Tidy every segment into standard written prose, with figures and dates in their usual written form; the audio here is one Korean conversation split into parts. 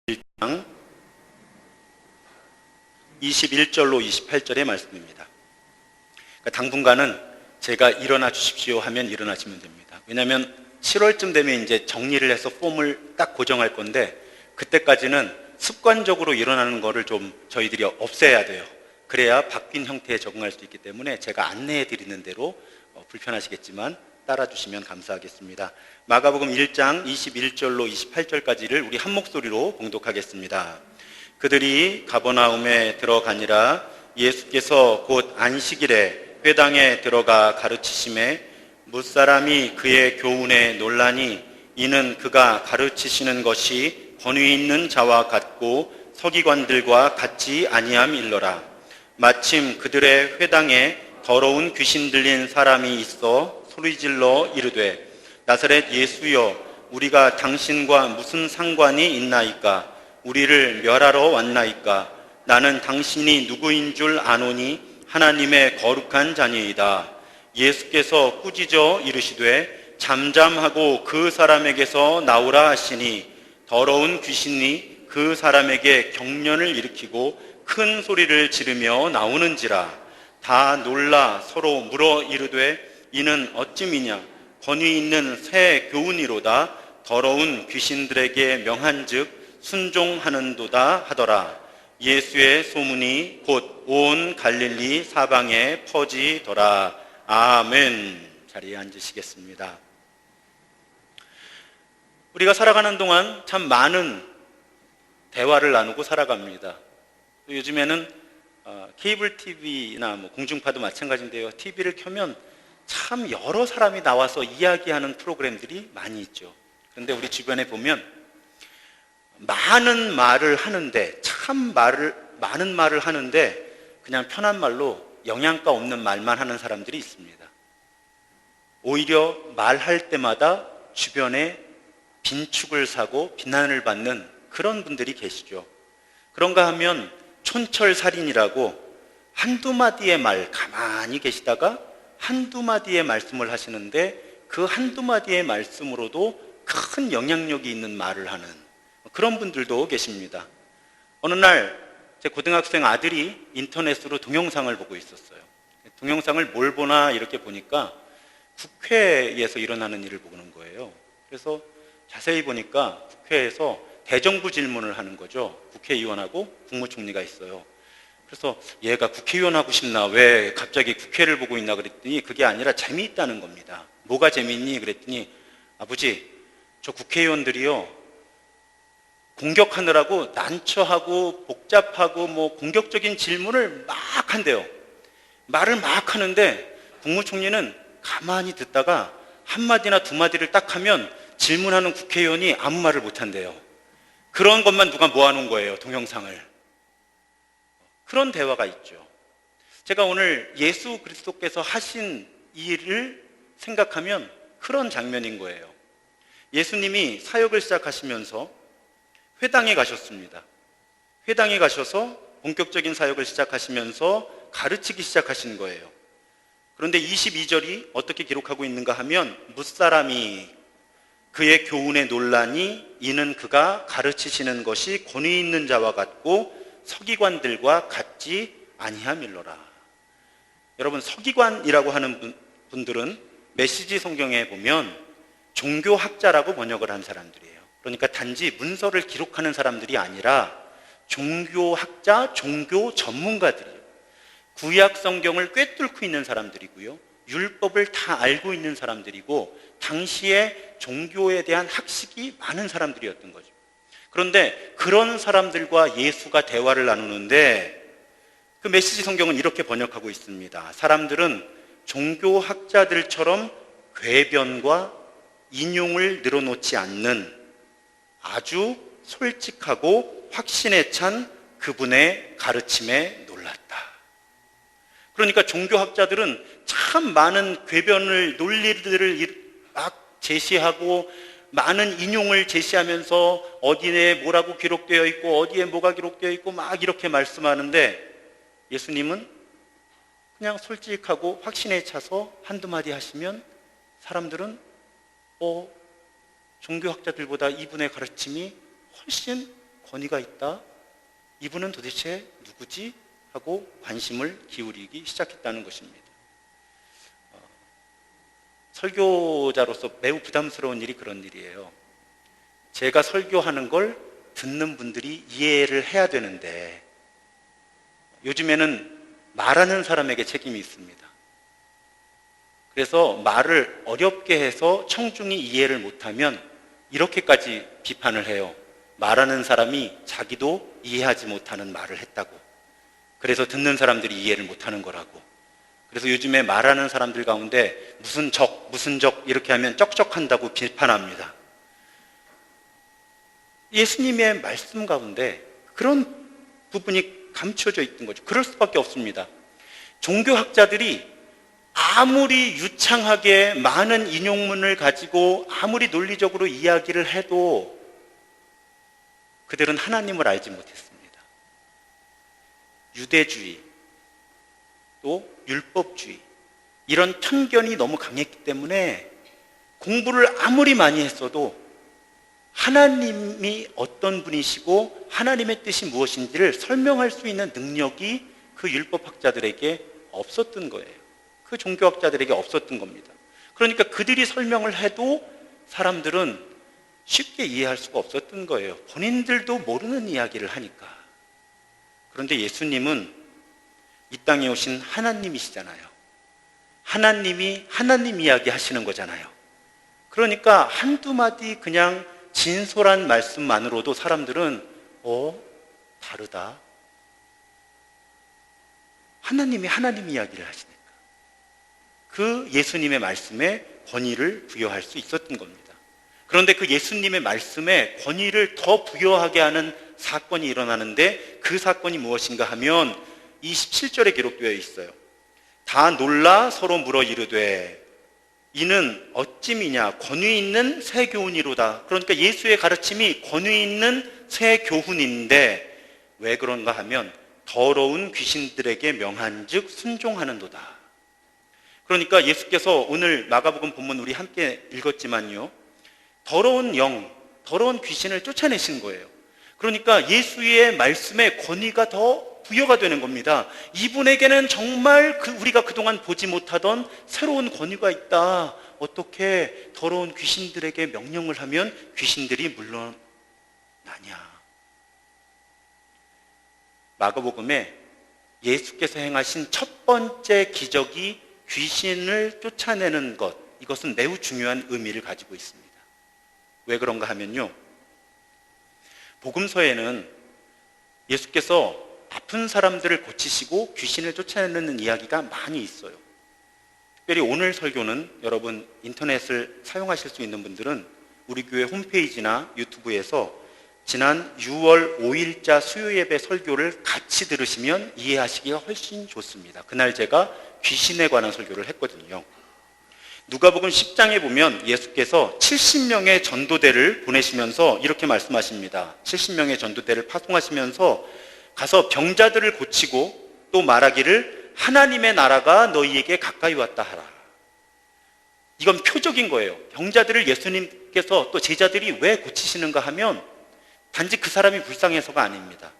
1장 21절로 28절의 말씀입니다. 그러니까 당분간은 제가 일어나 주십시오 하면 일어나시면 됩니다. 왜냐하면 7월쯤 되면 이제 정리를 해서 폼을 딱 고정할 건데 그때까지는 습관적으로 일어나는 거를 좀 저희들이 없애야 돼요. 그래야 바뀐 형태에 적응할 수 있기 때문에 제가 안내해 드리는 대로 불편하시겠지만 따라주시면 감사하겠습니다. 마가복음 1장 21절로 28절까지를 우리 한 목소리로 봉독하겠습니다. 그들이 가버나움에 들어가니라. 예수께서 곧 안식일에 회당에 들어가 가르치심에 뭇사람이 그의 교훈에 놀라니 이는 그가 가르치시는 것이 권위 있는 자와 같고 서기관들과 같지 아니함일러라. 마침 그들의 회당에 더러운 귀신 들린 사람이 있어 소리질러 이르되 나사렛 예수여 우리가 당신과 무슨 상관이 있나이까? 우리를 멸하러 왔나이까? 나는 당신이 누구인 줄 아노니 하나님의 거룩한 자니이다. 예수께서 꾸짖어 이르시되 잠잠하고 그 사람에게서 나오라 하시니 더러운 귀신이 그 사람에게 경련을 일으키고 큰 소리를 지르며 나오는지라. 다 놀라 서로 물어 이르되 이는 어찌미냐? 권위 있는 새 교훈이로다. 더러운 귀신들에게 명한즉 순종하는도다 하더라. 예수의 소문이 곧 온 갈릴리 사방에 퍼지더라. 아멘. 자리에 앉으시겠습니다. 우리가 살아가는 동안 참 많은 대화를 나누고 살아갑니다. 요즘에는 케이블 TV나 공중파도 마찬가지인데요. TV를 켜면 참 여러 사람이 나와서 이야기하는 프로그램들이 많이 있죠. 그런데 우리 주변에 보면 많은 말을 하는데 많은 말을 하는데 그냥 편한 말로 영양가 없는 말만 하는 사람들이 있습니다. 오히려 말할 때마다 주변에 빈축을 사고 비난을 받는 그런 분들이 계시죠. 그런가 하면 촌철살인이라고 한두 마디의 말 가만히 계시다가 한두 마디의 말씀을 하시는데 그 한두 마디의 말씀으로도 큰 영향력이 있는 말을 하는 그런 분들도 계십니다. 어느 날 제 고등학생 아들이 인터넷으로 동영상을 보고 있었어요. 동영상을 뭘 보나 이렇게 보니까 국회에서 일어나는 일을 보는 거예요. 그래서 자세히 보니까 국회에서 대정부 질문을 하는 거죠. 국회의원하고 국무총리가 있어요. 그래서 얘가 국회의원 하고 싶나? 왜 갑자기 국회를 보고 있나? 그랬더니 그게 아니라 재미있다는 겁니다. 뭐가 재미있니? 그랬더니 아버지, 저 국회의원들이요 공격하느라고 난처하고 복잡하고 공격적인 질문을 막 한대요. 말을 막 하는데 국무총리는 가만히 듣다가 한마디나 두 마디를 딱 하면 질문하는 국회의원이 아무 말을 못 한대요. 그런 것만 누가 모아놓은 거예요, 동영상을. 그런 대화가 있죠. 제가 오늘 예수 그리스도께서 하신 일을 생각하면 그런 장면인 거예요. 예수님이 사역을 시작하시면서 회당에 가셨습니다. 회당에 가셔서 본격적인 사역을 시작하시면서 가르치기 시작하신 거예요. 그런데 22절이 어떻게 기록하고 있는가 하면 뭇사람이 그의 교훈에 놀라니 이는 그가 가르치시는 것이 권위 있는 자와 같고 서기관들과 같지 아니함일러라. 여러분, 서기관이라고 하는 분들은 메시지 성경에 보면 종교학자라고 번역을 한 사람들이에요. 그러니까 단지 문서를 기록하는 사람들이 아니라 종교학자, 종교 전문가들이에요. 구약 성경을 꿰뚫고 있는 사람들이고요. 율법을 다 알고 있는 사람들이고 당시에 종교에 대한 학식이 많은 사람들이었던 거죠. 그런데 그런 사람들과 예수가 대화를 나누는데 그 메시지 성경은 이렇게 번역하고 있습니다. 사람들은 종교학자들처럼 궤변과 인용을 늘어놓지 않는 아주 솔직하고 확신에 찬 그분의 가르침에 놀랐다. 그러니까 종교학자들은 참 많은 궤변을, 논리들을 막 제시하고 많은 인용을 제시하면서 어디에 뭐라고 기록되어 있고 어디에 뭐가 기록되어 있고 막 이렇게 말씀하는데 예수님은 그냥 솔직하고 확신에 차서 한두 마디 하시면 사람들은 종교학자들보다 이분의 가르침이 훨씬 권위가 있다? 이분은 도대체 누구지? 하고 관심을 기울이기 시작했다는 것입니다. 설교자로서 매우 부담스러운 일이 그런 일이에요. 제가 설교하는 걸 듣는 분들이 이해를 해야 되는데 요즘에는 말하는 사람에게 책임이 있습니다. 그래서 말을 어렵게 해서 청중이 이해를 못하면 이렇게까지 비판을 해요. 말하는 사람이 자기도 이해하지 못하는 말을 했다고. 그래서 듣는 사람들이 이해를 못하는 거라고. 그래서 요즘에 말하는 사람들 가운데 무슨 적 이렇게 하면 쩍쩍한다고 비판합니다. 예수님의 말씀 가운데 그런 부분이 감춰져 있던 거죠. 그럴 수밖에 없습니다. 종교학자들이 아무리 유창하게 많은 인용문을 가지고 아무리 논리적으로 이야기를 해도 그들은 하나님을 알지 못했습니다. 유대주의, 또 율법주의, 이런 편견이 너무 강했기 때문에 공부를 아무리 많이 했어도 하나님이 어떤 분이시고 하나님의 뜻이 무엇인지를 설명할 수 있는 능력이 그 율법학자들에게 없었던 거예요. 그 종교학자들에게 없었던 겁니다. 그러니까 그들이 설명을 해도 사람들은 쉽게 이해할 수가 없었던 거예요. 본인들도 모르는 이야기를 하니까. 그런데 예수님은 이 땅에 오신 하나님이시잖아요. 하나님이 하나님 이야기 하시는 거잖아요. 그러니까 한두 마디 그냥 진솔한 말씀만으로도 사람들은 다르다. 하나님이 하나님 이야기를 하시니까 그 예수님의 말씀에 권위를 부여할 수 있었던 겁니다. 그런데 그 예수님의 말씀에 권위를 더 부여하게 하는 사건이 일어나는데 그 사건이 무엇인가 하면 27절에 기록되어 있어요. 다 놀라 서로 물어 이르되 이는 어찌미냐 권위 있는 새 교훈이로다. 그러니까 예수의 가르침이 권위 있는 새 교훈인데 왜 그런가 하면 더러운 귀신들에게 명한즉 순종하는도다. 그러니까 예수께서 오늘 마가복음 본문 우리 함께 읽었지만요, 더러운 영, 더러운 귀신을 쫓아내신 거예요. 그러니까 예수의 말씀에 권위가 더 부여가 되는 겁니다. 이분에게는 정말 우리가 그동안 보지 못하던 새로운 권위가 있다. 어떻게 더러운 귀신들에게 명령을 하면 귀신들이 물러나냐. 마가복음에 예수께서 행하신 첫 번째 기적이 귀신을 쫓아내는 것, 이것은 매우 중요한 의미를 가지고 있습니다. 왜 그런가 하면요, 복음서에는 예수께서 아픈 사람들을 고치시고 귀신을 쫓아내는 이야기가 많이 있어요. 특별히 오늘 설교는 여러분 인터넷을 사용하실 수 있는 분들은 우리 교회 홈페이지나 유튜브에서 지난 6월 5일자 수요예배 설교를 같이 들으시면 이해하시기가 훨씬 좋습니다. 그날 제가 귀신에 관한 설교를 했거든요. 누가복음 10장에 보면 예수께서 70명의 전도대를 보내시면서 이렇게 말씀하십니다. 70명의 전도대를 파송하시면서 가서 병자들을 고치고 또 말하기를 하나님의 나라가 너희에게 가까이 왔다 하라. 이건 표적인 거예요. 병자들을 예수님께서 또 제자들이 왜 고치시는가 하면 단지 그 사람이 불쌍해서가 아닙니다.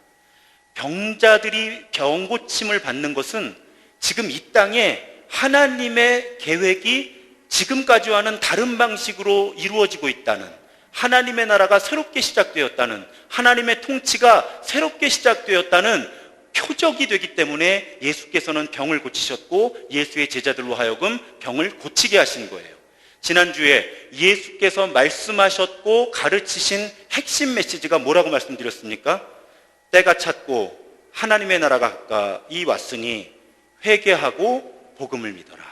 병자들이 병 고침을 받는 것은 지금 이 땅에 하나님의 계획이 지금까지와는 다른 방식으로 이루어지고 있다는, 하나님의 나라가 새롭게 시작되었다는, 하나님의 통치가 새롭게 시작되었다는 표적이 되기 때문에 예수께서는 병을 고치셨고 예수의 제자들로 하여금 병을 고치게 하신 거예요. 지난주에 예수께서 말씀하셨고 가르치신 핵심 메시지가 뭐라고 말씀드렸습니까? 때가 찼고 하나님의 나라가 가까이 왔으니 회개하고 복음을 믿어라.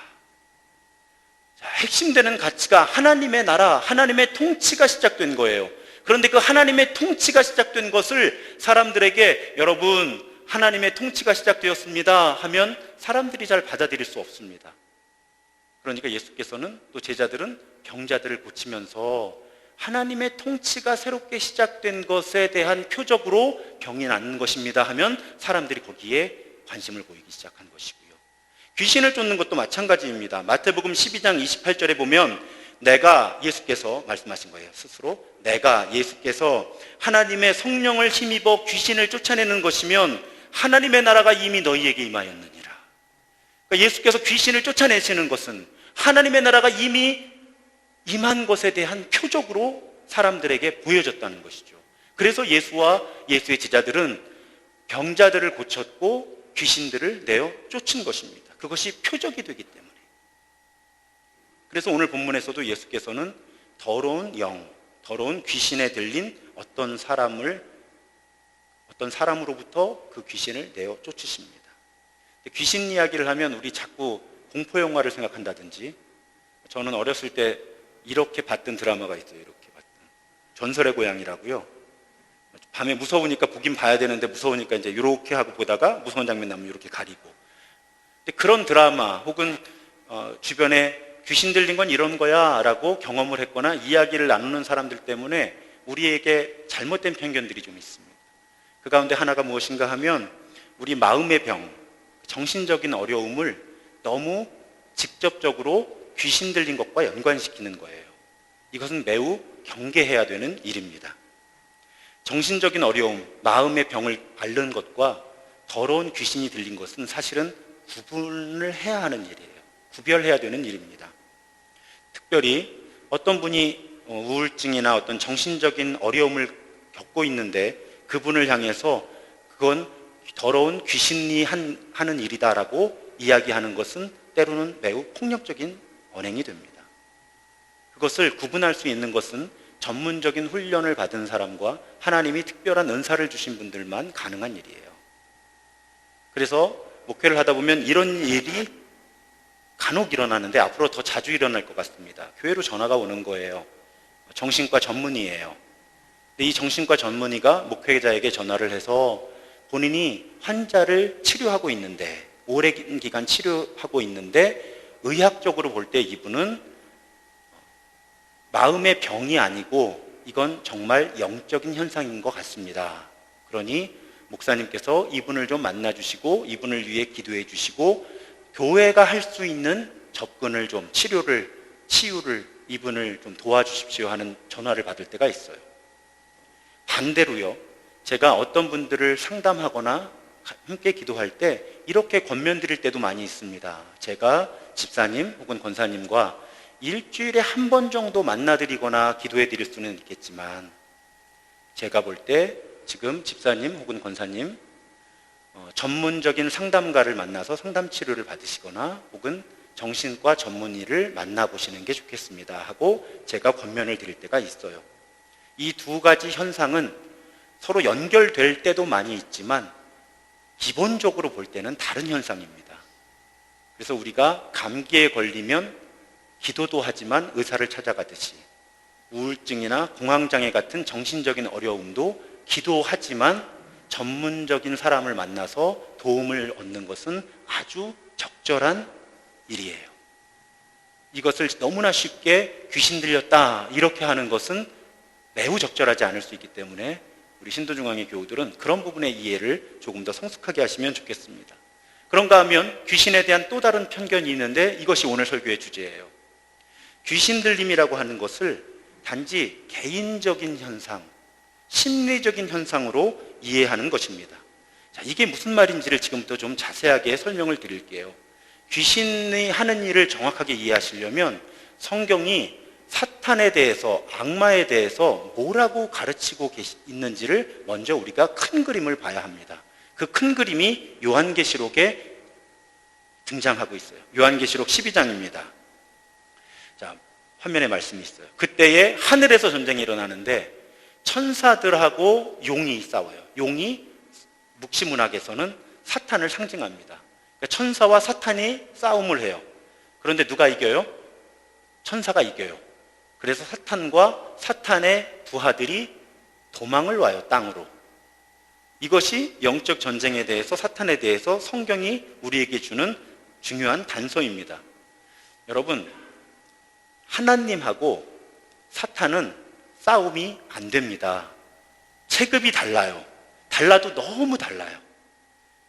자, 핵심되는 가치가 하나님의 나라, 하나님의 통치가 시작된 거예요. 그런데 그 하나님의 통치가 시작된 것을 사람들에게 여러분 하나님의 통치가 시작되었습니다 하면 사람들이 잘 받아들일 수 없습니다. 그러니까 예수께서는 또 제자들은 병자들을 고치면서 하나님의 통치가 새롭게 시작된 것에 대한 표적으로 병이 낫는 것입니다 하면 사람들이 거기에 관심을 보이기 시작한 것이고요. 귀신을 쫓는 것도 마찬가지입니다. 마태복음 12장 28절에 보면 예수께서 말씀하신 거예요. 스스로 예수께서 하나님의 성령을 힘입어 귀신을 쫓아내는 것이면 하나님의 나라가 이미 너희에게 임하였느니라. 그러니까 예수께서 귀신을 쫓아내시는 것은 하나님의 나라가 이미 임한 것에 대한 표적으로 사람들에게 보여졌다는 것이죠. 그래서 예수와 예수의 제자들은 병자들을 고쳤고 귀신들을 내어 쫓은 것입니다. 그것이 표적이 되기 때문에. 그래서 오늘 본문에서도 예수께서는 더러운 귀신에 들린 어떤 사람으로부터 그 귀신을 내어 쫓으십니다. 귀신 이야기를 하면 우리 자꾸 공포 영화를 생각한다든지, 저는 어렸을 때 이렇게 봤던 드라마가 있어요. 이렇게 봤던 전설의 고향이라고요. 밤에 무서우니까 보긴 봐야 되는데 무서우니까 이제 이렇게 하고 보다가 무서운 장면 나면 이렇게 가리고. 근데 그런 드라마 혹은 주변에 귀신 들린 건 이런 거야 라고 경험을 했거나 이야기를 나누는 사람들 때문에 우리에게 잘못된 편견들이 좀 있습니다. 그 가운데 하나가 무엇인가 하면 우리 마음의 병, 정신적인 어려움을 너무 직접적으로 귀신 들린 것과 연관시키는 거예요. 이것은 매우 경계해야 되는 일입니다. 정신적인 어려움, 마음의 병을 앓는 것과 더러운 귀신이 들린 것은 사실은 구분을 해야 하는 일이에요. 구별해야 되는 일입니다. 특별히 어떤 분이 우울증이나 어떤 정신적인 어려움을 겪고 있는데 그분을 향해서 그건 더러운 귀신이 하는 일이다라고 이야기하는 것은 때로는 매우 폭력적인 언행이 됩니다. 그것을 구분할 수 있는 것은 전문적인 훈련을 받은 사람과 하나님이 특별한 은사를 주신 분들만 가능한 일이에요. 그래서 목회를 하다 보면 이런 일이 간혹 일어나는데 앞으로 더 자주 일어날 것 같습니다. 교회로 전화가 오는 거예요. 정신과 전문의예요. 근데 이 정신과 전문의가 목회자에게 전화를 해서 본인이 환자를 치료하고 있는데, 오랜 기간 치료하고 있는데 의학적으로 볼 때 이분은 마음의 병이 아니고 이건 정말 영적인 현상인 것 같습니다. 그러니 목사님께서 이분을 좀 만나주시고 이분을 위해 기도해 주시고 교회가 할 수 있는 접근을 좀 치유를 이분을 좀 도와주십시오 하는 전화를 받을 때가 있어요. 반대로요, 제가 어떤 분들을 상담하거나 함께 기도할 때 이렇게 권면 드릴 때도 많이 있습니다. 제가 집사님 혹은 권사님과 일주일에 한 번 정도 만나드리거나 기도해 드릴 수는 있겠지만 제가 볼 때 지금 집사님 혹은 권사님 전문적인 상담가를 만나서 상담 치료를 받으시거나 혹은 정신과 전문의를 만나보시는 게 좋겠습니다 하고 제가 권면을 드릴 때가 있어요. 이 두 가지 현상은 서로 연결될 때도 많이 있지만 기본적으로 볼 때는 다른 현상입니다. 그래서 우리가 감기에 걸리면 기도도 하지만 의사를 찾아가듯이 우울증이나 공황장애 같은 정신적인 어려움도 기도하지만 전문적인 사람을 만나서 도움을 얻는 것은 아주 적절한 일이에요. 이것을 너무나 쉽게 귀신 들렸다 이렇게 하는 것은 매우 적절하지 않을 수 있기 때문에 우리 신도중앙회 교우들은 그런 부분의 이해를 조금 더 성숙하게 하시면 좋겠습니다. 그런가 하면 귀신에 대한 또 다른 편견이 있는데 이것이 오늘 설교의 주제예요. 귀신 들림이라고 하는 것을 단지 개인적인 현상, 심리적인 현상으로 이해하는 것입니다. 자, 이게 무슨 말인지를 지금부터 좀 자세하게 설명을 드릴게요. 귀신이 하는 일을 정확하게 이해하시려면 성경이 사탄에 대해서, 악마에 대해서 뭐라고 가르치고 있는지를 먼저 우리가 큰 그림을 봐야 합니다. 그 큰 그림이 요한계시록에 등장하고 있어요. 요한계시록 12장입니다. 자, 화면에 말씀이 있어요. 그때에 하늘에서 전쟁이 일어나는데 천사들하고 용이 싸워요. 용이 묵시문학에서는 사탄을 상징합니다. 그러니까 천사와 사탄이 싸움을 해요. 그런데 누가 이겨요? 천사가 이겨요. 그래서 사탄과 사탄의 부하들이 도망을 와요, 땅으로. 이것이 영적 전쟁에 대해서, 사탄에 대해서 성경이 우리에게 주는 중요한 단서입니다. 여러분, 하나님하고 사탄은 싸움이 안 됩니다. 체급이 달라요. 달라도 너무 달라요.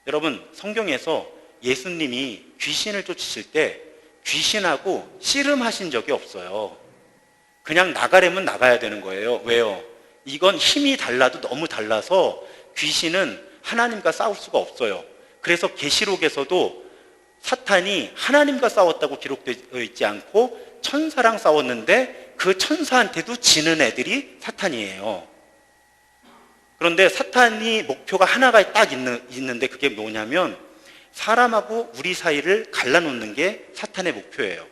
여러분, 성경에서 예수님이 귀신을 쫓으실 때 귀신하고 씨름하신 적이 없어요. 그냥 나가려면 나가야 되는 거예요. 왜요? 이건 힘이 달라도 너무 달라서 귀신은 하나님과 싸울 수가 없어요. 그래서 계시록에서도 사탄이 하나님과 싸웠다고 기록되어 있지 않고 천사랑 싸웠는데 그 천사한테도 지는 애들이 사탄이에요. 그런데 사탄이 목표가 하나가 딱 있는데 그게 뭐냐면 사람하고 우리 사이를 갈라놓는 게 사탄의 목표예요.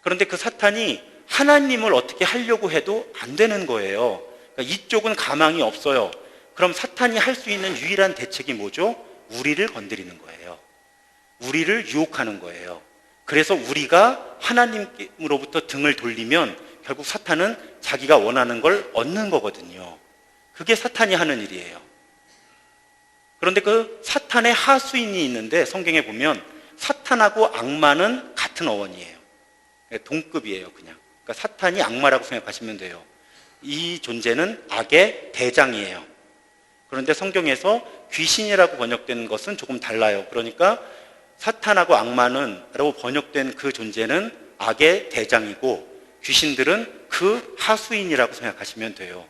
그런데 그 사탄이 하나님을 어떻게 하려고 해도 안 되는 거예요. 그러니까 이쪽은 가망이 없어요. 그럼 사탄이 할 수 있는 유일한 대책이 뭐죠? 우리를 건드리는 거예요. 우리를 유혹하는 거예요. 그래서 우리가 하나님으로부터 등을 돌리면 결국 사탄은 자기가 원하는 걸 얻는 거거든요. 그게 사탄이 하는 일이에요. 그런데 그 사탄의 하수인이 있는데 성경에 보면 사탄하고 악마는 같은 어원이에요. 동급이에요, 그냥. 그러니까 사탄이 악마라고 생각하시면 돼요. 이 존재는 악의 대장이에요. 그런데 성경에서 귀신이라고 번역된 것은 조금 달라요. 그러니까 사탄하고 악마는 라고 번역된 그 존재는 악의 대장이고 귀신들은 그 하수인이라고 생각하시면 돼요.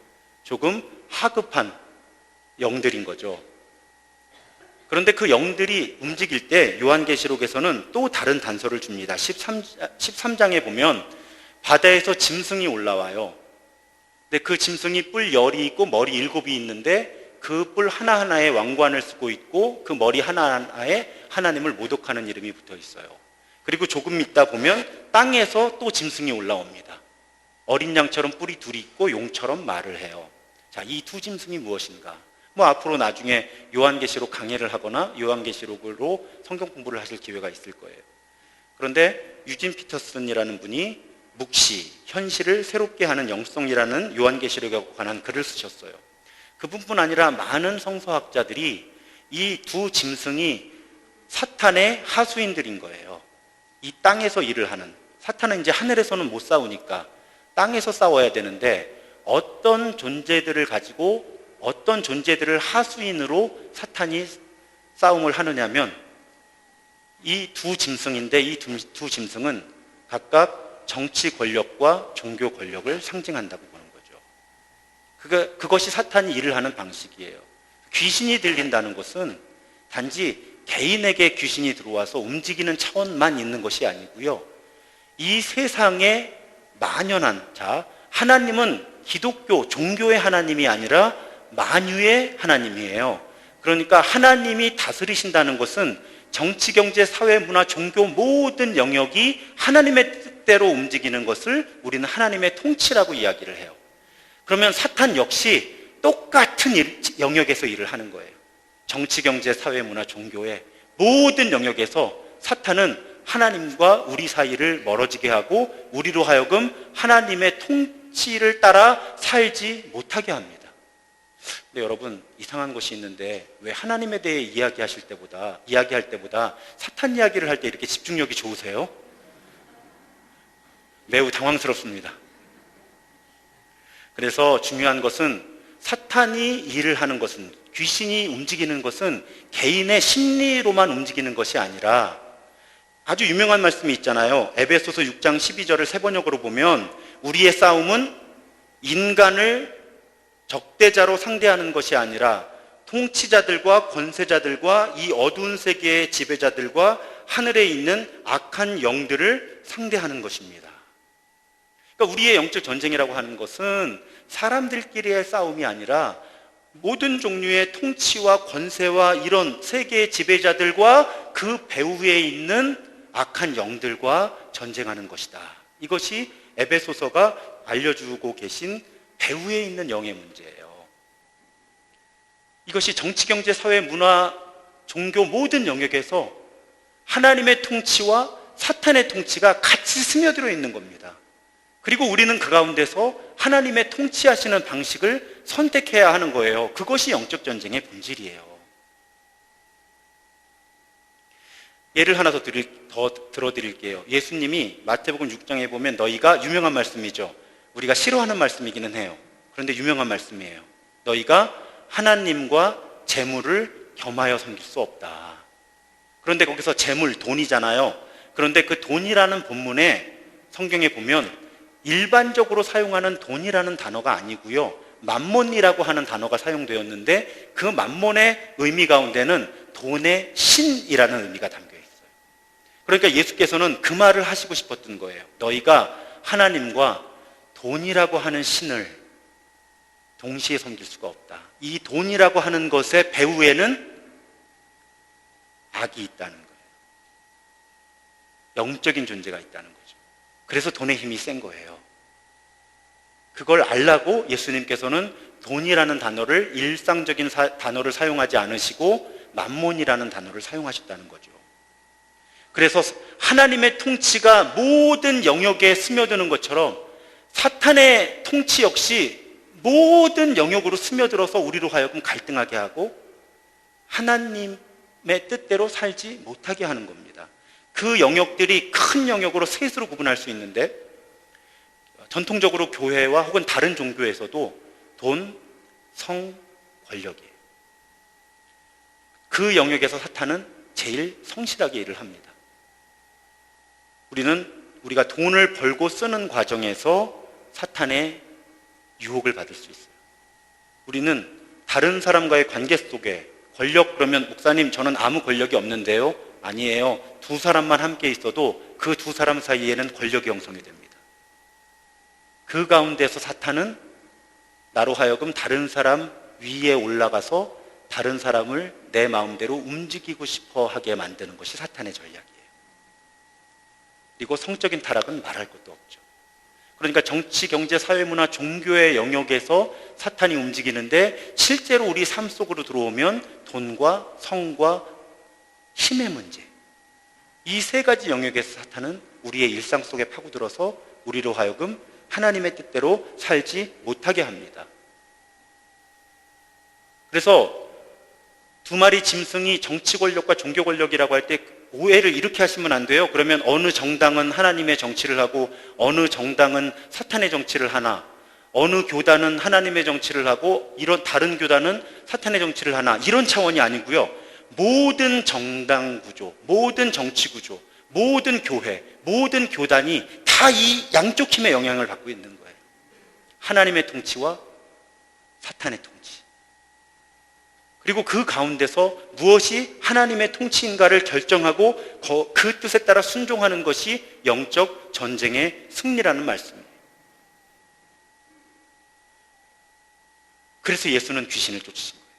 조금 하급한 영들인 거죠. 그런데 그 영들이 움직일 때 요한계시록에서는 또 다른 단서를 줍니다. 13장에 보면 바다에서 짐승이 올라와요. 근데 그 짐승이 뿔 10이 있고 머리 7이 있는데 그 뿔 하나하나에 왕관을 쓰고 있고 그 머리 하나하나에 하나님을 모독하는 이름이 붙어 있어요. 그리고 조금 있다 보면 땅에서 또 짐승이 올라옵니다. 어린 양처럼 뿔이 둘이 있고 용처럼 말을 해요. 자, 이 두 짐승이 무엇인가? 앞으로 나중에 요한계시록 강해를 하거나 요한계시록으로 성경 공부를 하실 기회가 있을 거예요. 그런데 유진 피터슨이라는 분이 묵시, 현실을 새롭게 하는 영성이라는 요한계시록에 관한 글을 쓰셨어요. 그뿐만 아니라 많은 성서학자들이 이 두 짐승이 사탄의 하수인들인 거예요. 이 땅에서 일을 하는. 사탄은 이제 하늘에서는 못 싸우니까 땅에서 싸워야 되는데 어떤 존재들을 가지고 어떤 존재들을 하수인으로 사탄이 싸움을 하느냐면 이 두 짐승인데 이 두 짐승은 각각 정치 권력과 종교 권력을 상징한다고 보는 거죠. 그것이 사탄이 일을 하는 방식이에요. 귀신이 들린다는 것은 단지 개인에게 귀신이 들어와서 움직이는 차원만 있는 것이 아니고요. 이 세상에 만연한, 하나님은 기독교, 종교의 하나님이 아니라 만유의 하나님이에요. 그러니까 하나님이 다스리신다는 것은 정치, 경제, 사회, 문화, 종교 모든 영역이 하나님의 뜻대로 움직이는 것을 우리는 하나님의 통치라고 이야기를 해요. 그러면 사탄 역시 똑같은 영역에서 일을 하는 거예요. 정치, 경제, 사회, 문화, 종교의 모든 영역에서 사탄은 하나님과 우리 사이를 멀어지게 하고 우리로 하여금 하나님의 통치를 따라 살지 못하게 합니다. 근데 여러분, 이상한 것이 있는데 왜 하나님에 대해 이야기할 때보다 사탄 이야기를 할 때 이렇게 집중력이 좋으세요? 매우 당황스럽습니다. 그래서 중요한 것은 사탄이 일을 하는 것은, 귀신이 움직이는 것은 개인의 심리로만 움직이는 것이 아니라 아주 유명한 말씀이 있잖아요. 에베소서 6장 12절을 세 번역으로 보면 우리의 싸움은 인간을 적대자로 상대하는 것이 아니라 통치자들과 권세자들과 이 어두운 세계의 지배자들과 하늘에 있는 악한 영들을 상대하는 것입니다. 그러니까 우리의 영적 전쟁이라고 하는 것은 사람들끼리의 싸움이 아니라 모든 종류의 통치와 권세와 이런 세계의 지배자들과 그 배후에 있는 악한 영들과 전쟁하는 것이다. 이것이 에베소서가 알려주고 계신 배후에 있는 영의 문제예요. 이것이 정치, 경제, 사회, 문화, 종교 모든 영역에서 하나님의 통치와 사탄의 통치가 같이 스며들어 있는 겁니다. 그리고 우리는 그 가운데서 하나님의 통치하시는 방식을 선택해야 하는 거예요. 그것이 영적 전쟁의 본질이에요. 예를 하나 더 들어드릴게요. 예수님이 마태복음 6장에 보면 너희가, 유명한 말씀이죠. 우리가 싫어하는 말씀이기는 해요. 그런데 유명한 말씀이에요. 너희가 하나님과 재물을 겸하여 섬길 수 없다. 그런데 거기서 재물, 돈이잖아요. 그런데 그 돈이라는 본문에 성경에 보면 일반적으로 사용하는 돈이라는 단어가 아니고요, 맘몬이라고 하는 단어가 사용되었는데 그 맘몬의 의미 가운데는 돈의 신이라는 의미가 담겨 있어요. 그러니까 예수께서는 그 말을 하시고 싶었던 거예요. 너희가 하나님과 돈이라고 하는 신을 동시에 섬길 수가 없다. 이 돈이라고 하는 것의 배후에는 악이 있다는 거예요. 영적인 존재가 있다는 거죠. 그래서 돈의 힘이 센 거예요. 그걸 알라고 예수님께서는 돈이라는 단어를 일상적인 단어를 사용하지 않으시고 맘몬이라는 단어를 사용하셨다는 거죠. 그래서 하나님의 통치가 모든 영역에 스며드는 것처럼 사탄의 통치 역시 모든 영역으로 스며들어서 우리로 하여금 갈등하게 하고 하나님의 뜻대로 살지 못하게 하는 겁니다. 그 영역들이 큰 영역으로 셋으로 구분할 수 있는데 전통적으로 교회와 혹은 다른 종교에서도 돈, 성, 권력이에요. 그 영역에서 사탄은 제일 성실하게 일을 합니다. 우리가 돈을 벌고 쓰는 과정에서 사탄의 유혹을 받을 수 있어요. 우리는 다른 사람과의 관계 속에 권력, 그러면 목사님 저는 아무 권력이 없는데요. 아니에요. 두 사람만 함께 있어도 그 두 사람 사이에는 권력이 형성이 됩니다. 그 가운데서 사탄은 나로 하여금 다른 사람 위에 올라가서 다른 사람을 내 마음대로 움직이고 싶어 하게 만드는 것이 사탄의 전략이에요. 그리고 성적인 타락은 말할 것도 없죠. 그러니까 정치, 경제, 사회, 문화, 종교의 영역에서 사탄이 움직이는데 실제로 우리 삶 속으로 들어오면 돈과 성과 힘의 문제, 이 세 가지 영역에서 사탄은 우리의 일상 속에 파고들어서 우리로 하여금 하나님의 뜻대로 살지 못하게 합니다. 그래서 두 마리 짐승이 정치 권력과 종교 권력이라고 할 때 오해를 이렇게 하시면 안 돼요. 그러면 어느 정당은 하나님의 정치를 하고 어느 정당은 사탄의 정치를 하나, 어느 교단은 하나님의 정치를 하고 이런 다른 교단은 사탄의 정치를 하나, 이런 차원이 아니고요. 모든 정당 구조, 모든 정치 구조, 모든 교회, 모든 교단이 다 이 양쪽 힘의 영향을 받고 있는 거예요. 하나님의 통치와 사탄의 통치. 그리고 그 가운데서 무엇이 하나님의 통치인가를 결정하고 그 뜻에 따라 순종하는 것이 영적 전쟁의 승리라는 말씀이에요. 그래서 예수는 귀신을 쫓으신 거예요.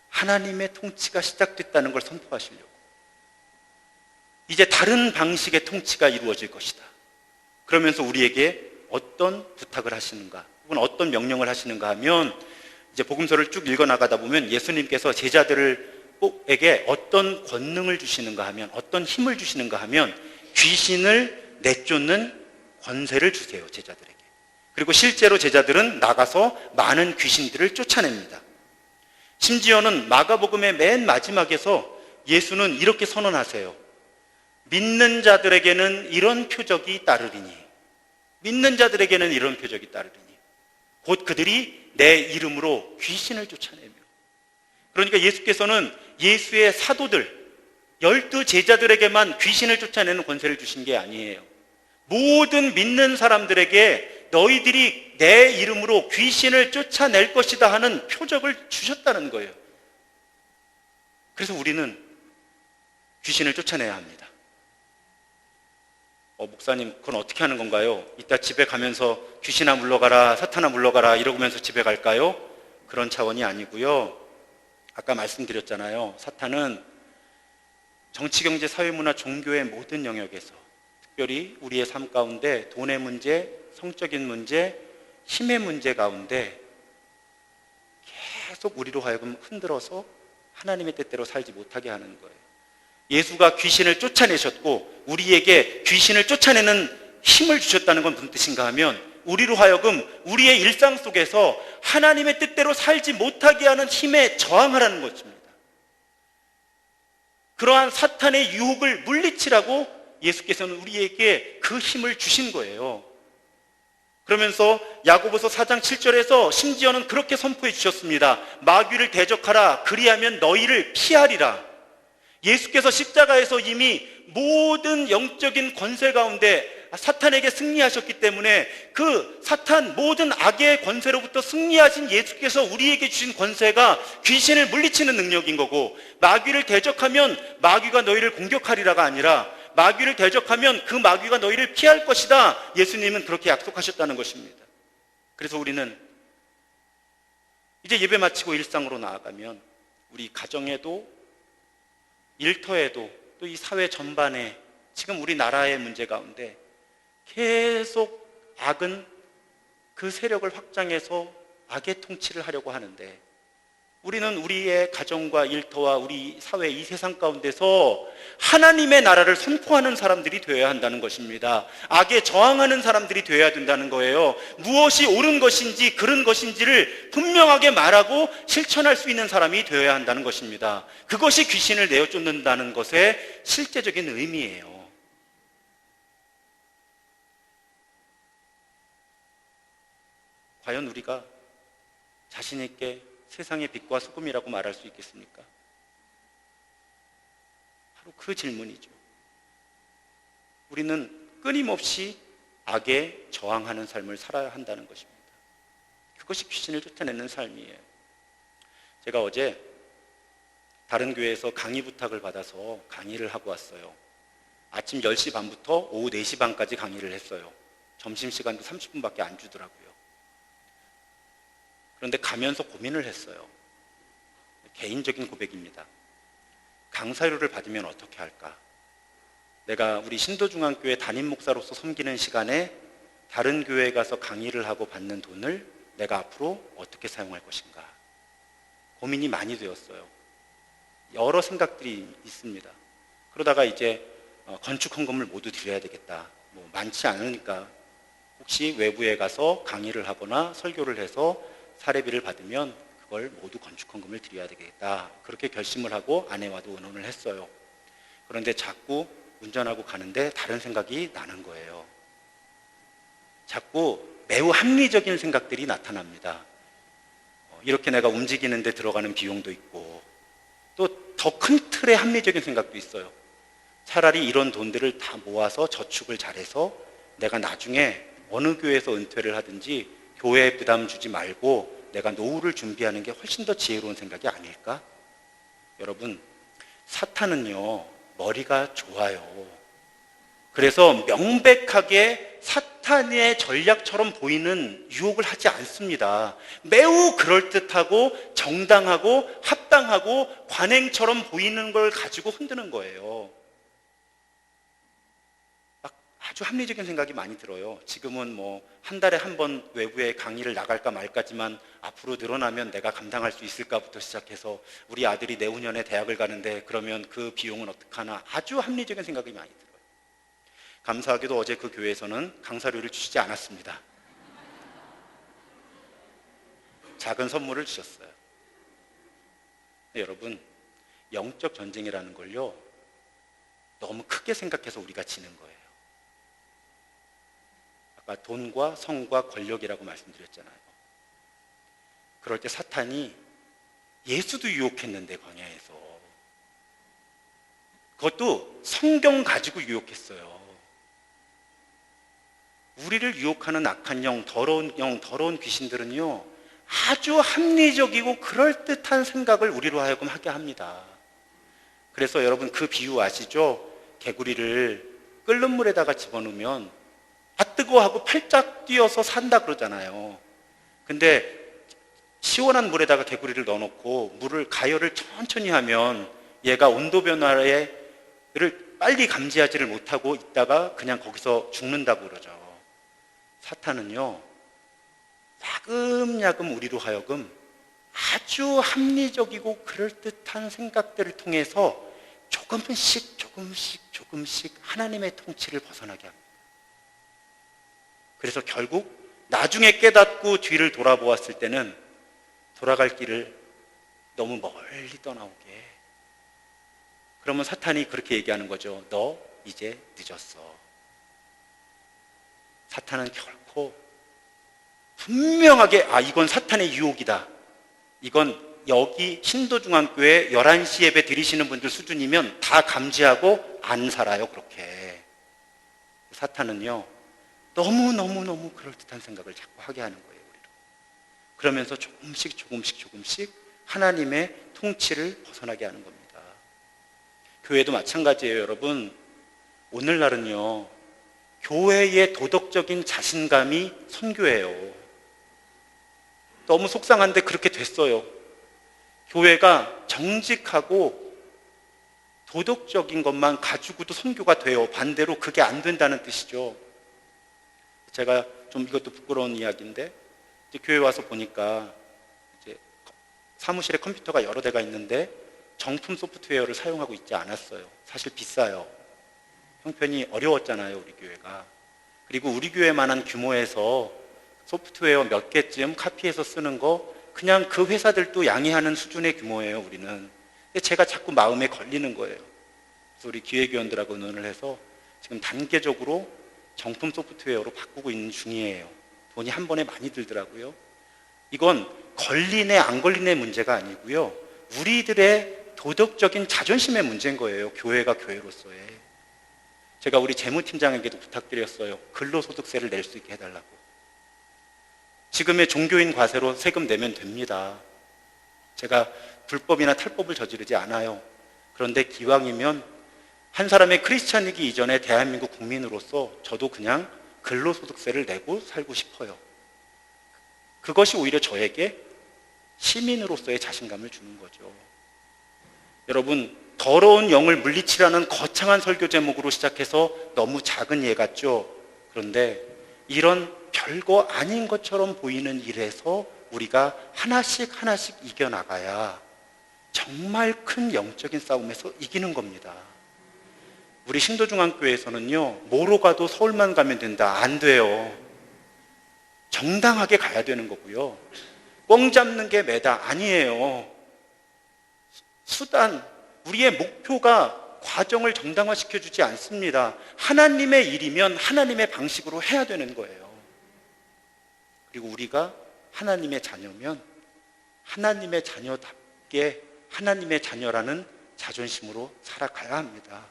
하나님의 통치가 시작됐다는 걸 선포하시려고. 이제 다른 방식의 통치가 이루어질 것이다. 그러면서 우리에게 어떤 부탁을 하시는가, 혹은 어떤 명령을 하시는가 하면, 이제 복음서를 쭉 읽어나가다 보면 예수님께서 제자들에게 어떤 권능을 주시는가 하면, 어떤 힘을 주시는가 하면 귀신을 내쫓는 권세를 주세요, 제자들에게. 그리고 실제로 제자들은 나가서 많은 귀신들을 쫓아냅니다. 심지어는 마가복음의 맨 마지막에서 예수는 이렇게 선언하세요. 믿는 자들에게는 이런 표적이 따르리니, 믿는 자들에게는 이런 표적이 따르리니, 곧 그들이 내 이름으로 귀신을 쫓아내며. 그러니까 예수께서는 예수의 사도들 12 제자들에게만 귀신을 쫓아내는 권세를 주신 게 아니에요. 모든 믿는 사람들에게 너희들이 내 이름으로 귀신을 쫓아낼 것이다 하는 표적을 주셨다는 거예요. 그래서 우리는 귀신을 쫓아내야 합니다. 목사님, 그건 어떻게 하는 건가요? 이따 집에 가면서 귀신아 물러가라, 사탄아 물러가라 이러면서 집에 갈까요? 그런 차원이 아니고요. 아까 말씀드렸잖아요. 사탄은 정치, 경제, 사회, 문화, 종교의 모든 영역에서, 특별히 우리의 삶 가운데 돈의 문제, 성적인 문제, 힘의 문제 가운데 계속 우리로 하여금 흔들어서 하나님의 뜻대로 살지 못하게 하는 거예요. 예수가 귀신을 쫓아내셨고 우리에게 귀신을 쫓아내는 힘을 주셨다는 건 무슨 뜻인가 하면, 우리로 하여금 우리의 일상 속에서 하나님의 뜻대로 살지 못하게 하는 힘에 저항하라는 것입니다. 그러한 사탄의 유혹을 물리치라고 예수께서는 우리에게 그 힘을 주신 거예요. 그러면서 야고보서 4장 7절에서 심지어는 그렇게 선포해 주셨습니다. 마귀를 대적하라, 그리하면 너희를 피하리라. 예수께서 십자가에서 이미 모든 영적인 권세 가운데 사탄에게 승리하셨기 때문에 그 사탄 모든 악의 권세로부터 승리하신 예수께서 우리에게 주신 권세가 귀신을 물리치는 능력인 거고, 마귀를 대적하면 마귀가 너희를 공격하리라가 아니라 마귀를 대적하면 그 마귀가 너희를 피할 것이다. 예수님은 그렇게 약속하셨다는 것입니다. 그래서 우리는 이제 예배 마치고 일상으로 나아가면 우리 가정에도 일터에도 또 이 사회 전반에 지금 우리나라의 문제 가운데 계속 악은 그 세력을 확장해서 악의 통치를 하려고 하는데, 우리는 우리의 가정과 일터와 우리 사회 이 세상 가운데서 하나님의 나라를 선포하는 사람들이 되어야 한다는 것입니다. 악에 저항하는 사람들이 되어야 된다는 거예요. 무엇이 옳은 것인지 그른 것인지를 분명하게 말하고 실천할 수 있는 사람이 되어야 한다는 것입니다. 그것이 귀신을 내어 쫓는다는 것의 실제적인 의미예요. 과연 우리가 자신 있게 세상의 빛과 소금이라고 말할 수 있겠습니까? 바로 그 질문이죠. 우리는 끊임없이 악에 저항하는 삶을 살아야 한다는 것입니다. 그것이 귀신을 쫓아내는 삶이에요. 제가 어제 다른 교회에서 강의 부탁을 받아서 강의를 하고 왔어요. 아침 10시 반부터 오후 4시 반까지 강의를 했어요. 점심시간도 30분밖에 안 주더라고요. 그런데 가면서 고민을 했어요. 개인적인 고백입니다. 강사료를 받으면 어떻게 할까? 내가 우리 신도중앙교회 담임 목사로서 섬기는 시간에 다른 교회에 가서 강의를 하고 받는 돈을 내가 앞으로 어떻게 사용할 것인가? 고민이 많이 되었어요. 여러 생각들이 있습니다. 그러다가 이제 건축 헌금을 모두 드려야 되겠다. 많지 않으니까 혹시 외부에 가서 강의를 하거나 설교를 해서 사례비를 받으면 그걸 모두 건축헌금을 드려야 되겠다. 그렇게 결심을 하고 아내와도 의논을 했어요. 그런데 자꾸 운전하고 가는데 다른 생각이 나는 거예요. 자꾸 매우 합리적인 생각들이 나타납니다. 이렇게 내가 움직이는데 들어가는 비용도 있고, 또 더 큰 틀의 합리적인 생각도 있어요. 차라리 이런 돈들을 다 모아서 저축을 잘해서 내가 나중에 어느 교회에서 은퇴를 하든지 교회에 부담 주지 말고 내가 노후를 준비하는 게 훨씬 더 지혜로운 생각이 아닐까? 여러분, 사탄은요, 머리가 좋아요. 그래서 명백하게 사탄의 전략처럼 보이는 유혹을 하지 않습니다. 매우 그럴듯하고 정당하고 합당하고 관행처럼 보이는 걸 가지고 흔드는 거예요. 아주 합리적인 생각이 많이 들어요. 지금은 한 달에 한 번 외부에 강의를 나갈까 말까지만 앞으로 늘어나면 내가 감당할 수 있을까부터 시작해서 우리 아들이 내후년에 대학을 가는데 그러면 그 비용은 어떡하나, 아주 합리적인 생각이 많이 들어요. 감사하게도 어제 그 교회에서는 강사료를 주시지 않았습니다. 작은 선물을 주셨어요. 여러분, 영적 전쟁이라는 걸요, 너무 크게 생각해서 우리가 지는 거예요. 아까 돈과 성과 권력이라고 말씀드렸잖아요. 그럴 때 사탄이 예수도 유혹했는데, 광야에서 그것도 성경 가지고 유혹했어요. 우리를 유혹하는 악한 영, 더러운 귀신들은요, 아주 합리적이고 그럴듯한 생각을 우리로 하여금 하게 합니다. 그래서 여러분, 그 비유 아시죠? 개구리를 끓는 물에다가 집어넣으면 뜨거워 하고 팔짝 뛰어서 산다 그러잖아요. 근데 시원한 물에다가 개구리를 넣어놓고 물을 가열을 천천히 하면 얘가 온도 변화를 빨리 감지하지를 못하고 있다가 그냥 거기서 죽는다고 그러죠. 사탄은요, 야금야금 우리로 하여금 아주 합리적이고 그럴듯한 생각들을 통해서 조금씩 하나님의 통치를 벗어나게 합니다. 그래서 결국 나중에 깨닫고 뒤를 돌아보았을 때는 돌아갈 길을 너무 멀리 떠나오게. 그러면 사탄이 그렇게 얘기하는 거죠. 너 이제 늦었어. 사탄은 결코 분명하게 이건 사탄의 유혹이다. 이건 여기 신도중앙교회 11시 예배 드리시는 분들 수준이면 다 감지하고 안 살아요. 그렇게. 사탄은요, 너무너무너무 그럴듯한 생각을 자꾸 하게 하는 거예요, 우리로. 그러면서 조금씩 하나님의 통치를 벗어나게 하는 겁니다. 교회도 마찬가지예요, 여러분. 오늘날은요, 교회의 도덕적인 자신감이 선교예요. 너무 속상한데 그렇게 됐어요. 교회가 정직하고 도덕적인 것만 가지고도 선교가 돼요. 반대로 그게 안 된다는 뜻이죠. 제가 좀 이것도 부끄러운 이야기인데, 이제 교회 와서 보니까 이제 사무실에 컴퓨터가 여러 대가 있는데 정품 소프트웨어를 사용하고 있지 않았어요. 사실 비싸요. 형편이 어려웠잖아요, 우리 교회가. 그리고 우리 교회만한 규모에서 소프트웨어 몇 개쯤 카피해서 쓰는 거 그냥 그 회사들도 양해하는 수준의 규모예요, 우리는. 근데 제가 자꾸 마음에 걸리는 거예요. 그래서 우리 기획위원들하고 의논을 해서 지금 단계적으로 정품 소프트웨어로 바꾸고 있는 중이에요. 돈이 한 번에 많이 들더라고요. 이건 걸리네 안 걸리네 문제가 아니고요, 우리들의 도덕적인 자존심의 문제인 거예요. 교회가 교회로서의. 제가 우리 재무팀장에게도 부탁드렸어요. 근로소득세를 낼 수 있게 해달라고. 지금의 종교인 과세로 세금 내면 됩니다. 제가 불법이나 탈법을 저지르지 않아요. 그런데 기왕이면 한 사람의 크리스찬이기 이전에 대한민국 국민으로서 저도 그냥 근로소득세를 내고 살고 싶어요. 그것이 오히려 저에게 시민으로서의 자신감을 주는 거죠. 여러분, 더러운 영을 물리치라는 거창한 설교 제목으로 시작해서 너무 작은 예 같죠? 그런데 이런 별거 아닌 것처럼 보이는 일에서 우리가 하나씩 이겨나가야 정말 큰 영적인 싸움에서 이기는 겁니다. 우리 신도중앙교회에서는요, 뭐로 가도 서울만 가면 된다. 안 돼요. 정당하게 가야 되는 거고요. 꽝 잡는 게 매다. 아니에요. 수단, 우리의 목표가 과정을 정당화시켜주지 않습니다. 하나님의 일이면 하나님의 방식으로 해야 되는 거예요. 그리고 우리가 하나님의 자녀면 하나님의 자녀답게 하나님의 자녀라는 자존심으로 살아가야 합니다.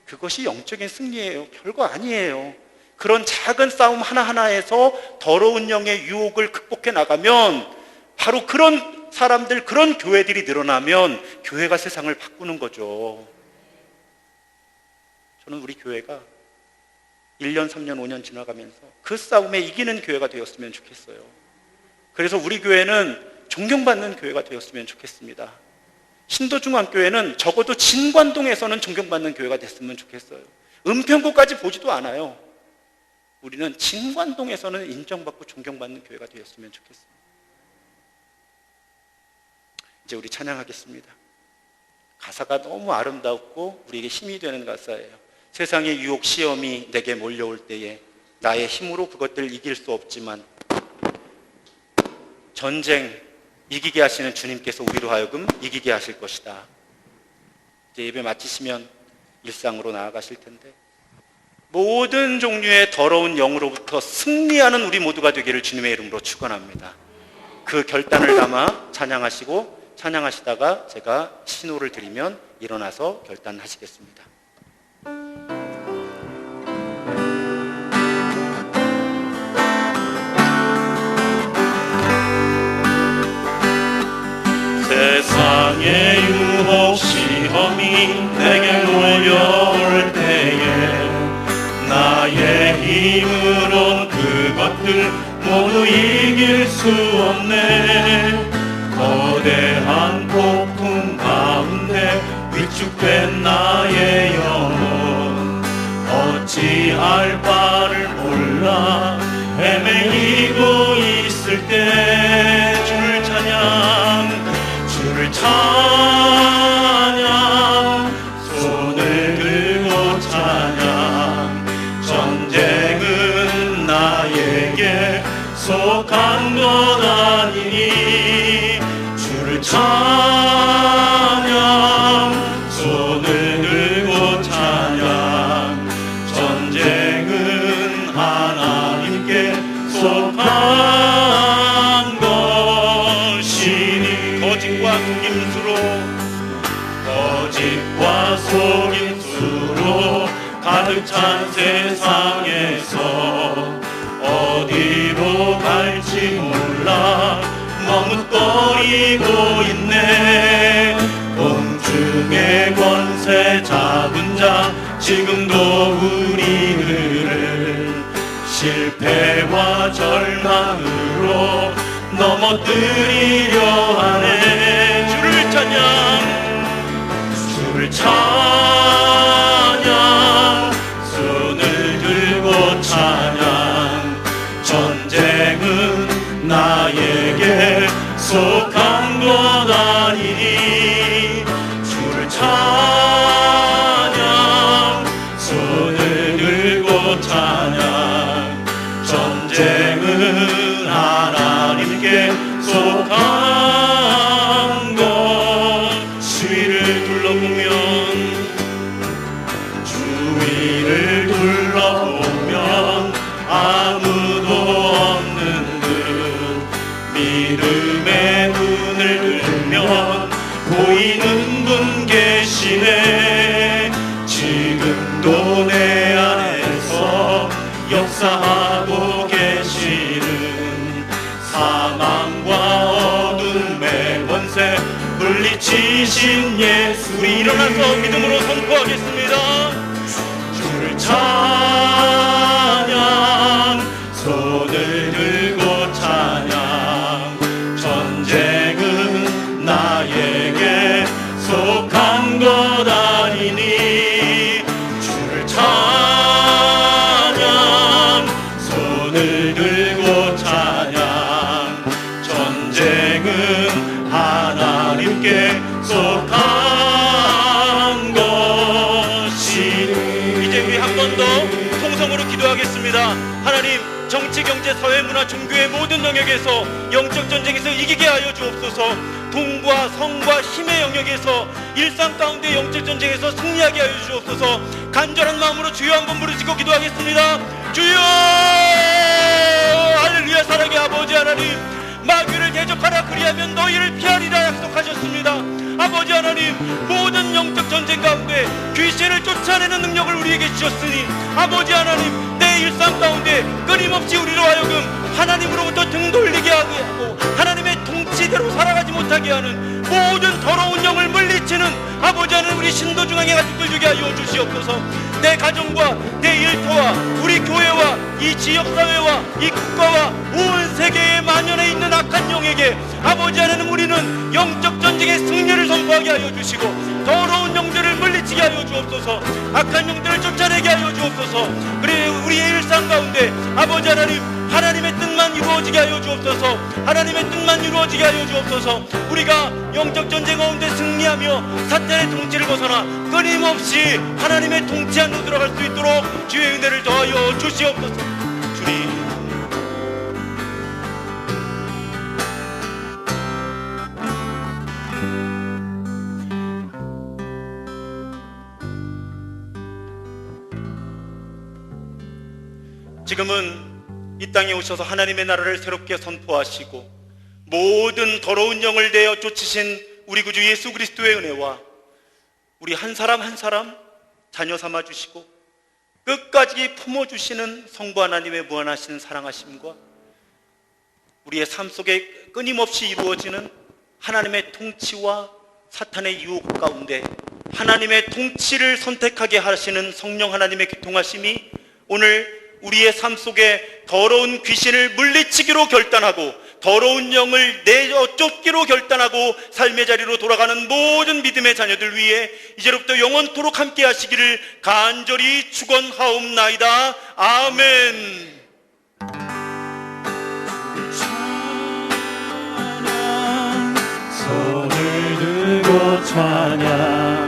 그것이 영적인 승리예요. 별거 아니에요. 그런 작은 싸움 하나하나에서 더러운 영의 유혹을 극복해 나가면 바로 그런 사람들, 그런 교회들이 늘어나면 교회가 세상을 바꾸는 거죠. 저는 우리 교회가 1년, 3년, 5년 지나가면서 그 싸움에 이기는 교회가 되었으면 좋겠어요. 그래서 우리 교회는 존경받는 교회가 되었으면 좋겠습니다. 신도중앙교회는 적어도 진관동에서는 존경받는 교회가 됐으면 좋겠어요. 은평구까지 보지도 않아요. 우리는 진관동에서는 인정받고 존경받는 교회가 되었으면 좋겠습니다. 이제 우리 찬양하겠습니다. 가사가 너무 아름답고 우리에게 힘이 되는 가사예요. 세상의 유혹 시험이 내게 몰려올 때에 나의 힘으로 그것들을 이길 수 없지만 전쟁 이기게 하시는 주님께서 우리로 하여금 이기게 하실 것이다. 이제 예배 마치시면 일상으로 나아가실 텐데 모든 종류의 더러운 영으로부터 승리하는 우리 모두가 되기를 주님의 이름으로 축원합니다. 그 결단을 담아 찬양하시고 찬양하시다가 제가 신호를 드리면 일어나서 결단하시겠습니다. 세상의 유혹 시험이 내게 몰려올 때에 나의 힘으론 그것들 모두 이길 수 없네. 거대한 폭풍 가운데 위축된 나의 영혼 어찌할 바를 몰라 헤매이고 있을 때 주를 찬양 손을 들고 찬양 전쟁은 나에게 속한 것 아니니 주를 찬양 손을 들고 찬양 전쟁은 하나님께 속한 것이니 거짓과 속임수로 가득 찬 세상에서 어디로 갈지 몰라 머뭇거리고 있네. 공중의 권세 잡은 자 지금도 우리를 실패와 절망으로 넘어뜨리려 하네. 주를 찬양, 손을 들고 찬양. 전쟁은 나에게 속한 것 아니니. 주를 찬양, 손을 들고 찬양. 전쟁은 하나님께 속한 것. 주위를 둘러보면 아무도 없는 듯 믿음의 눈을 들면 보이는 분 계시네. 지금도 내 안에서 역사하고 계시는 사망과 어둠의 권세 물리치신 예수. 우리 일어나서 믿음으로 선포하겠습니다. 주를 찬양, 손을 들고 찬양. 전쟁은 나에게 속한 것 아니니. 주를 찬양, 손을 들고 찬양. 전쟁은 하나님께 속한 것이니. 이제 우리 한 번 더 통성으로 기도하겠습니다. 하나님, 정치, 경제, 사회, 문화, 종교의 모든 영역에서 영적 전쟁에서 이기게 하여 주옵소서. 돈과 성과 힘의 영역에서 일상 가운데 영적 전쟁에서 승리하게 하여 주옵소서. 간절한 마음으로 주여 한번 부르짖고 기도하겠습니다. 주여! 할렐루야. 사랑의 아버지 하나님, 마귀를 대적하라 그리하면 너희를 피하리라 약속하셨습니다. 아버지 하나님, 모든 영적 전쟁 가운데 귀신을 쫓아내는 능력을 우리에게 주셨으니 아버지 하나님, 내 일상 가운데 끊임없이 우리로 하여금 하나님으로부터 등 돌리게 하고 하나님의 통치대로 살아가지 못하게 하는 모든 더러운 영을 물리치는 아버지 하나님, 우리 신도중앙의 가족들 되게 하여 주시옵소서. 내 가정과 내 일터와 우리 교회와 이 지역사회와 이 국가와 온 세계에 만연해 있는 악한 영에게 아버지 하나님, 우리는 영적 전쟁의 승리를 선포하게 하여 주시고 더러운 영들을 물리치게 하여 주옵소서. 악한 영들을 쫓아내게 하여 주옵소서. 그래 우리의 일상 가운데 아버지 하나님, 하나님의 뜻만 이루어지게 하여 주옵소서. 하나님의 뜻만 이루어지게 하여 주옵소서. 우리가 영적 전쟁 가운데 승리하며 사탄의 통치를 벗어나 끊임없이 하나님의 통치 안으로 들어갈 수 있도록 주의 은혜를 더하여 주시옵소서. 주님, 지금은 이 땅에 오셔서 하나님의 나라를 새롭게 선포하시고 모든 더러운 영을 내어 쫓으신 우리 구주 예수 그리스도의 은혜와 우리 한 사람 한 사람 자녀 삼아 주시고 끝까지 품어주시는 성부 하나님의 무한하신 사랑하심과 우리의 삶 속에 끊임없이 이루어지는 하나님의 통치와 사탄의 유혹 가운데 하나님의 통치를 선택하게 하시는 성령 하나님의 교통하심이 오늘 우리의 삶 속에 더러운 귀신을 물리치기로 결단하고 더러운 영을 내어 쫓기로 결단하고 삶의 자리로 돌아가는 모든 믿음의 자녀들 위해 이제로부터 영원토록 함께 하시기를 간절히 축원하옵나이다. 아멘. 찬양, 손을 들고 찬양.